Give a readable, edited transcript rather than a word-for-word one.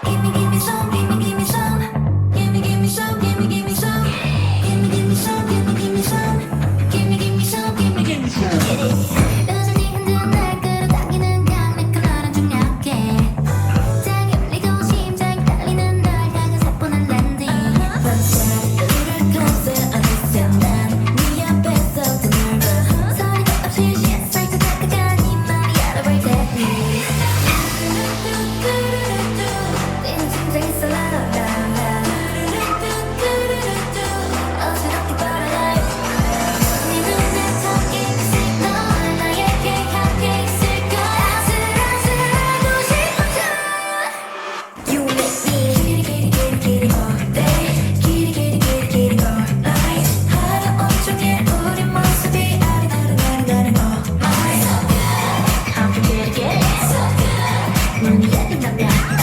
Gimme, gimme some, gimme, gimme some. Gimme, gimme some, gimme, gimme some. Gimme, gimme some, gimme, gimme some. Gimme, gimme some, gimme, gimme some. 여전히 흔든 날 끌어당기는 강력한 너는 좀 약해. 장이 울리고 심장이 떨리는 널 향한 사뿐한 랜딩. 우릴 close 어느새 난네 앞에서 더 넓어. 소리도 없이 살짝 다가간 네 말이 알아볼 테니. 뛰는 심장이 쏠라라라. 어지럽게 벌어라. 네 눈에 담긴 그 시그널 나에게 함께 있을까. 아슬아슬하고 싶어져. You make me giddy giddy giddy all day. Giddy giddy giddy giddy all night. 하루 온종일 우리 모습이 아른아른아른아른 all night. I'm giddy giddy. 문이 열린다면